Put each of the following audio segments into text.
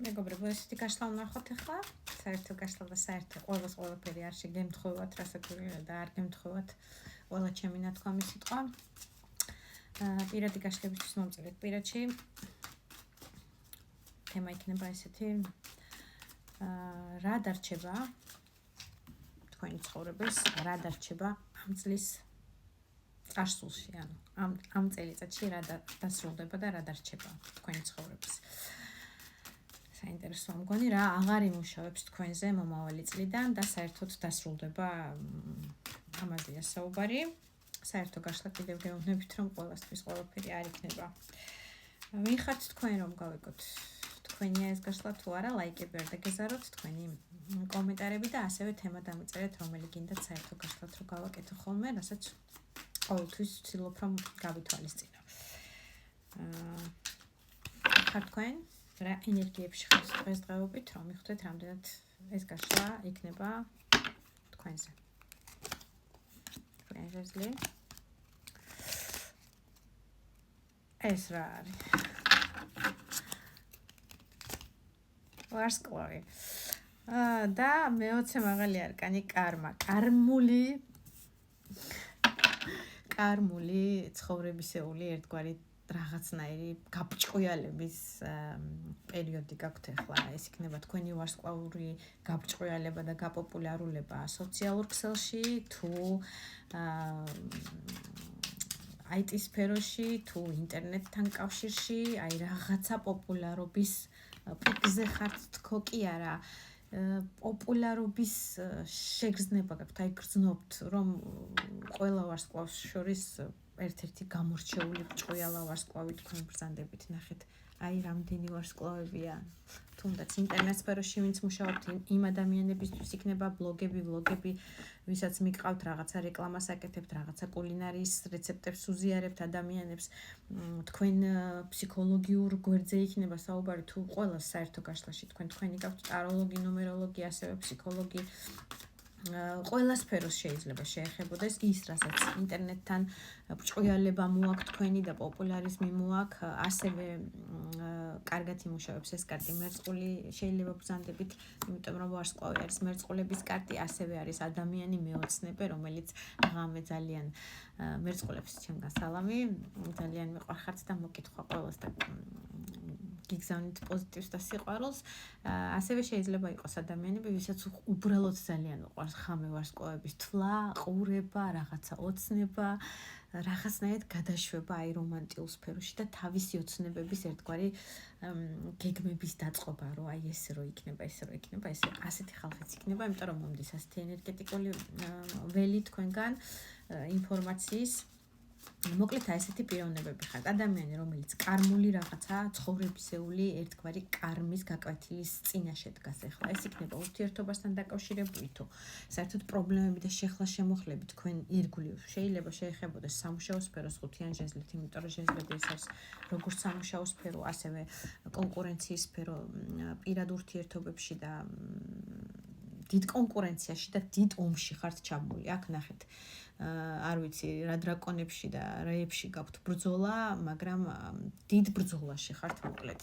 მეგობრებო, ესეთი გაშლა ვნახოთ ახლა. საერთო გაშლა და საერთო ყველაფერი არ შეგემთხოვათ, რასაკვირველია და არ გემთხოვათ ყველა ჩემი ნათქვამი სიტყვა. პირადი გაშლებისთვის მომწერეთ პირადში. თემა იქნება ესეთი. რა დარჩება თქვენი ცხოვრების, რა დარჩება ამ წლის წარსულში, ანუ ამ წელიწადში რა დასრულდება და რა დარჩება თქვენი ცხოვრების. საინტერესოა მგონი რა აღარ იმუშავებს თქვენზე მომავალი წლიდან და საერთოდ დასრულდება ამაზეა საუბარი. საერთო გაშლა კიდევ გეუბნებით რომ ყველასთვის ყველაფერი არ იქნება. ვიხართ თქვენ რომ გავიგოთ თქვენია ეს გაშლა თუ არა, ლაიკები არ დაგეზაროთ, თქვენი კომენტარები და ასევე თემა დამიწერეთ, რომელი გინდათ საერთო გაშლათ რომ გავაკეთო ხოლმე, რასაც ყოველთვის ვცდილობ რომ გავითვალისწინო. ხართ თქვენ რა ენერგიებში ხართ დღესდღეობით, რომ მიხვდეთ რამდენად ეს გაშლა იქნება თქვენზე. თქვენ ჟეზლი. ეს რა არის? ვარსკვლავი. და მე-20 მაღალი არკანი კარმა. კარმული ცხოვრებისეული ერთგვარი რაღაცნაირი გაბჭყვიალების პერიოდი გაქვთ ახლა. ეს იქნება თქვენი ვარსკვლავური გაბჭყვიალება და გაპოპულარულება სოციალურ ქსელში თუ IT სფეროში თუ ინტერნეტთან კავშირში, აი რაღაცა პოპულარობის პიკზე ხართ თქო კი არა. პოპულარობის შეგრძნება გაქვთ, აი გრძნობთ რომ ყველა ვარსკვლავს შორის ერთ-ერთი გამორჩეული ჭყვიალა ვარსკვლავი თქვენ ბრძანდებით, ნახეთ, აი რამდენი ვარსკვლავებია. თუნდაც ინტერნეტ სფეროში ვინც მუშაობთ, იმ ადამიანებისთვის იქნება ბლოგები, ვლოგები, ვისაც მიყავთ რაღაცა რეკლამას აკეთებთ, რაღაცა კულინარიის რეცეპტებს უზიარებთ ადამიანებს, თქვენ ფსიქოლოგიურ გვერდზე იქნება საუბარი თუ ყველა საერთო გაშლაში თქვენი გაქვთ ტაროლოგი, ნუმეროლოგი, ასევე ფსიქოლოგი. ყველა სფეროს შეიძლება შეეხებოდეს ის, რასაც ინტერნეტთან ჭყვიალება მოაქვს თქვენი და პოპულარიზმი მოაქვს, ასევე კარგად იმუშავებს ეს კარტი მერწყული შეიძლება ბრძანდებით, იმიტომ რომ ვარსკვლავი არის მერწყულების კარტი, ასევე არის ადამიანი მეოცნებე, რომელიც ღამე ძალიან მერწყულებს ჩემგან სალამი, ძალიან მიყვარხართ და მოკითხვა ყველას და გიგზავნით პოზიტივს და სიყვარულს. ასევე შეიძლება იყოს ადამიანები, ვისაც უბრალოდ ძალიან უყვარს ღამე ვარსკვლავების თვლა, ყურება, რაღაცა ოცნება, რაღაცნაირად გადაშვება აი რომანტიულ სფეროში და თავისი ოცნებების ერთგვარი გეგმების დაწყობა, რომ აი ესე რო იქნება, ასეთი ხალხიც იქნება, იმიტომ რომ მომდის ასეთი ენერგეტიკული ველი თქვენგან ინფორმაციის. მოკლედ ესეთი პიროვნებები ხართ. ადამიანი, რომელიც კარმული რაღაცა ცხოვრებისეული ერთგვარი კარმის გაკვეთილის წინაშე დგას ახლა. ეს იქნება ურთიერთობასთან დაკავშირებული თუ საერთოდ პრობლემები და შეხლა-შემოხლები თქვენ ირგვლივ შეიძლება შეეხებოდეს სამუშაო სფეროს ხუთიან ჟეზლით, იმიტომ რომ ჟეზლები ეს არის როგორც სამუშაო სფერო, ასევე კონკურენციის სფერო პირად ურთიერთობებში და დიდ კონკურენციაში და დიდ ომში ხართ ჩაბმული. აქ ნახეთ არ ვიცი რა დრაკონებში და რეებში გაქვთ ბრძოლა, მაგრამ დიდ ბრძოლაში ხართ მოკლედ.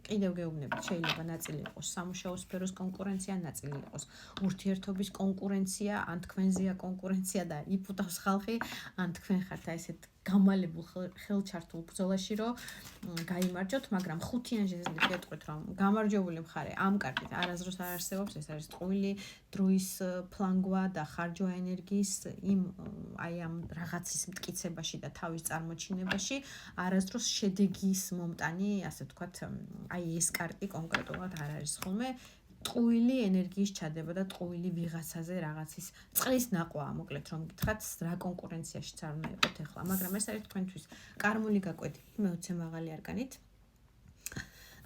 კიდევ გეუბნებით, შეიძლება ნაწილი იყოს სამუშაო სფეროს კონკურენცია, ნაწილი იყოს ურთიერთობის კონკურენცია, ან თქვენზეა კონკურენცია და იფუტავს ხალხი, ან თქვენ ხართ ესეთ გამალებულ ხელჩართულ ბრძოლაში, რომ გაიმარჯვოთ, მაგრამ ხუთიან ჟეზლით გეტყვით, რომ გამარჯვებული მხარე ამ კარტით არასდროს არ არსებობს, ეს არის ტყუილი დროის ფლანგვა და ხარჯვა ენერგიის იმ აი ამ რაღაცის მტკიცებაში და თავის წარმოჩინებაში არასდროს შედეგის მომტანი, ასე ვთქვათ, აი ეს კარტი კონკრეტულად არ არის ხოლმე. ტყუილი ენერგიის ჩადება და ტყუილი ვიღაცაზე რაღაცის წყლის ნაყვაა, მოკლედ რომ გითხრათ, რა კონკურენციაშიც არ უნდა იყოთ ახლა, მაგრამ ეს არის თქვენთვის კარმული გაკვეთილი მე-20 მაღალი არკანით.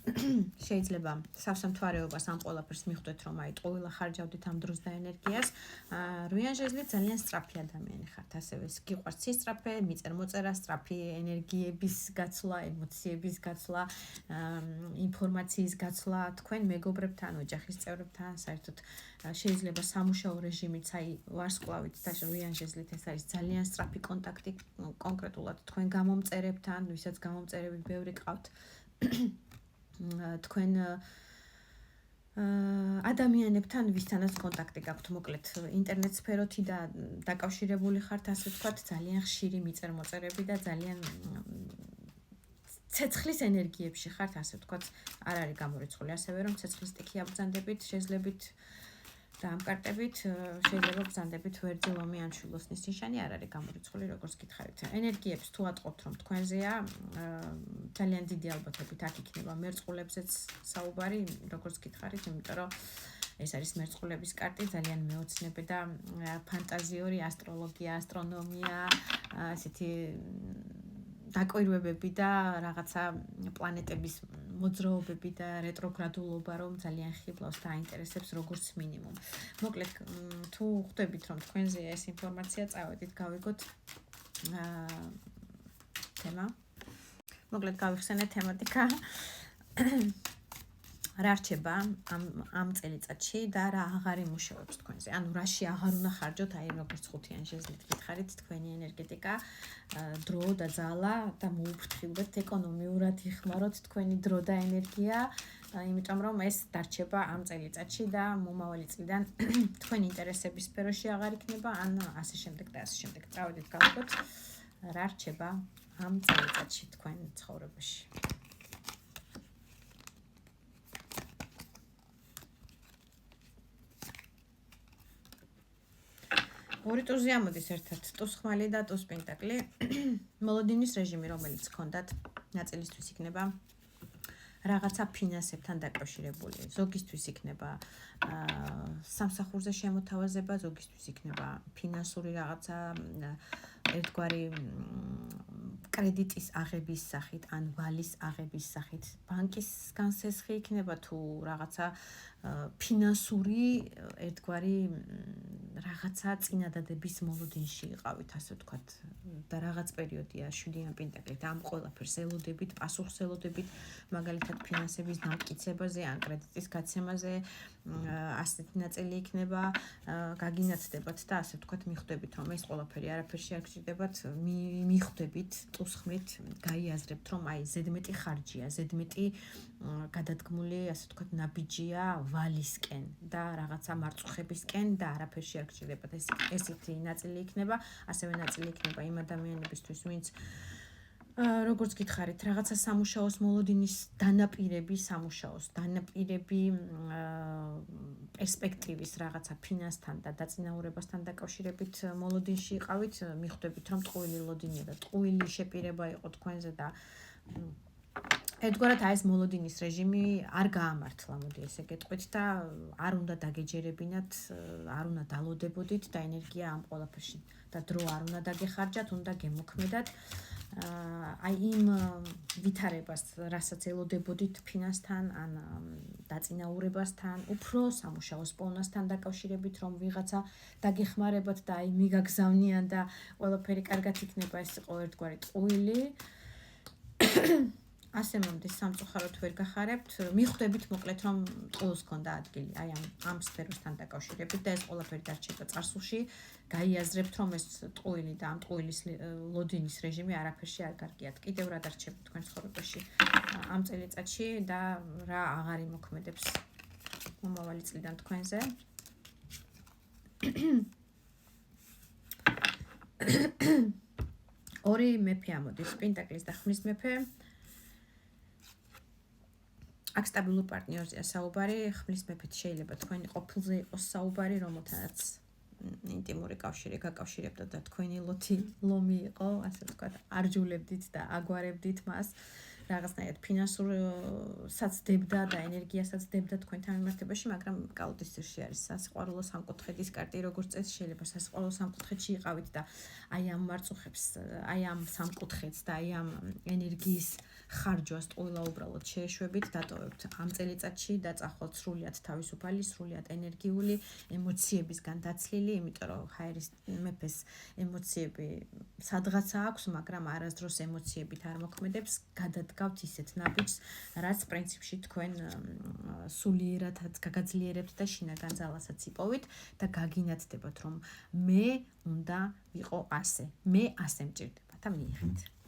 შეიძლება სამთვარეობას ამ ყველაფერს მიხვდეთ, რომ აი ტყუილა ხარჯავდით ამ დროს და ენერგიას. რვიან ჟეზლით ძალიან სწრაფი ადამიანი ხართ, ასევე გიყვართ სისწრაფე, მიწერ-მოწერა, სწრაფი ენერგიების გაცვლა, ემოციების გაცვლა, ინფორმაციის გაცვლა, თქვენ მეგობრებთან, ოჯახის წევრებთან, საერთოდ შეიძლება სამუშაო რეჟიმიც, აი ვარსკვლავით და რვიან ჟეზლით ეს არის ძალიან სწრაფი კონტაქტი კონკრეტულად თქვენ გამომწერებთან, ვისაც გამომწერები ბევრი ყავთ. თქვენ ადამიანებთან ვისთანაც კონტაქტი გაქვთ, მოკლედ ინტერნეტ სფეროთი და დაკავშირებული ხართ, ასე ვთქვათ, ძალიან ხშირი მიწერ-მოწერები და ძალიან ცეცხლის ენერგიებში ხართ, ასე ვთქვათ, არ არის გამორიცხული, ასევე რომ ცეცხლის სტიქი აბრძანდებით, შეძლებით და ამკარტებით შეიძლება ბრძანდებით ვერძი, ლომი ან შვილოსნის ნიშანი არ არის გამორიცხული, როგორც გითხარით. ენერგიებს თუ ატყობთ, რომ თქვენზეა, ძალიან დიდი ალბათობით აქ იქნება მერწყულებზეც საუბარი, როგორც გითხარით, იმიტომ რომ ეს არის მერწყულების კარტი, ძალიან მეოცნები და ფანტაზიური ასტროლოგია, ასტრონომია, ასეთი დაკვირვებები და რაღაცა პლანეტების მოძრაობები და რეტროგრადულობა, რომ ძალიან ხიბლავს და აინტერესებს როგორც მინიმუმ. მოკლედ, თუ ხვდებით, რომ თქვენზეა ეს ინფორმაცია, წავედით, გავიგოთ თემა. მოკლედ, გავიხსენეთ თემატიკა. რა რჩება ამ წელიწადში და რა აღარ იმუშავებს თქვენზე. ანუ რაში აღარ უნდა ხარჯოთ, აი როგორც ხუთიან შეძლით გითხარით, თქვენი ენერგეტიკა, დრო და ძალა და მოუფრთხილდეთ ეკონომიურად იხმაროთ თქვენი დრო და ენერგია, იმიტომ რომ ეს დარჩება ამ წელიწადში და მომავალი წლიდან თქვენი ინტერესების სფეროში აღარ იქნება, ან ასე შემდეგ და ასე შემდეგ. წავედით გავიგოთ რა რჩება ამ წელიწადში თქვენ ცხოვრებაში. ორი ტუზი ამოდის ერთად, ტუს ხმალი და ტუს პენტაკლი. მოლოდინის რეჟიმი, რომელიც გქონდათ, ნაწილისთვის იქნება რაღაცა ფინანსებთან დაკავშირებული. ზოგისთვის იქნება სამსახურზე შემოთავაზება, ზოგისთვის იქნება ფინანსური რაღაცა ერთგვარი კრედიტის აღების სახით, ან ვალის აღების სახით. ბანკისგან სესხი იქნება თუ რაღაცა ფინანსური ერთგვარი რაღაცა წინადადების მოლოდინში იყავით, ასე ვთქვათ, და რაღაც პერიოდია 7-იან პენტაკლით ამ ყველაფერს ელოდებით, პასუხს ელოდებით, მაგალითად ფინანსების დამტკიცებაზე ან კრედიტის გაცემაზე, ასეთი ნაწილი იქნება, გაგინაცდებათ და ასე ვთქვათ, მიხვდებით, რომ ეს ყველაფერი არაფერში არ გჭირდებათ, მიხვდებით ტუსხმით, გაიაზრებთ, რომ აი ზედმეტი ხარჯია, ზედმეტი გადადგმული, ასე ვთქვათ, ნაბიჯია ვალისკენ და რაღაცა მარწუხებისკენ და არაფერში არ გჭირდებათ. ესეთი ნაწილი იქნება, ასევე ნაწილი იქნება იმ ადამიანებისთვის, ვინც როგორც გითხარით, რაღაცა სამუშაოს მოლოდინის დანაპირები, პერსპექტივის რაღაცა ფინანსთან და დაწინაურებასთან დაკავშირებით მოლოდინში იყავით, მიხვდებით, რომ ტყუილი ლოდინია და ტყუილი შეპირება იყო თქვენზე და ერთგვარად ეს მოლოდინის რეჟიმი არ გაამართლა, მოდი ესე გეტყვით და არ უნდა დაგეჯერებინათ, არ უნდა დალოდებოდით და ენერგია ამ ყველაფერში და დრო არ უნდა დაგეხარჯათ, უნდა გემოქმედათ. აი იმ ვითარებას, რასაც ელოდებოდით ფინანსთან ან დაწინაურებასთან, უფრო სამუშაოს პოვნასთან დაკავშირებით, რომ ვიღაცა დაგეხმარებათ და აი მიგაგზავნიან და ყველაფერი კარგად იქნება, ეს იყო ერთგვარი ტყუილი. ასე მომდის, სამწუხაროდ ვერ გახარებთ, მიხვდებით მოკლედ, რომ ტყუილს ქონდა ადგილი, აი ამ სფეროსთან დაკავშირებით და ეს ყველაფერი დარჩება წარსულში, გაიაზრებთ, რომ ეს ტყუილი და ამ ტყუილის ლოდინის რეჟიმი არაფერში არ გარგიათ. კიდევ რა დარჩება თქვენ ცხოვრებაში ამ წელიწადში და რა აღარ იმოქმედებს მომავალი წლიდან თქვენზე. ორი მეფე ამოდის, პენტაკლის და ხმლის მეფე. აქ სტაბილურ პარტნიორზეა საუბარი, ხმლის მეფეთ შეიძლება თქვენი ყოფილზე იყოს საუბარი, რომელთანაც ინტიმური კავშირი გაკავშირებდა და თქვენი ლომი იყო, ასე ვთქვათ, არჯულებდით და აგვარებდით მას. რაღაცნაირად ფინანსურსაც დებდა და ენერგიასაც დებდა თქვენთან მიმართებაში, მაგრამ კალოდის ძირში არის სასიყვარულო სამკუთხედის კარტი, როგორც წესი შეიძლება სასიყვარულო სამკუთხედში იყავით და აი ამ მარწუხებს, აი ამ სამკუთხედს და აი ამ ენერგიის ხარჯვას ტყუილა უბრალოდ შეეშვებით, დატოვებთ ამ წელიწადში და წახვალთ სრულიად თავისუფალი, სრულიად ენერგიული, ემოციებისგან დაცლილი, იმიტომ რომ ჰაერის მეფეს ემოციები სადღაცა აქვს, მაგრამ არასდროს ემოციებით არ მოქმედებს, გადადგავთ ისეთ ნაბიჯს, რაც პრინციპში თქვენ სულიერადაც გაგაძლიერებთ და შინაგან ძალასაც იპოვით და გაგინაცდებათ, რომ მე უნდა ვიყო ასე, მე ასე მჭირდება და მიიღეთ.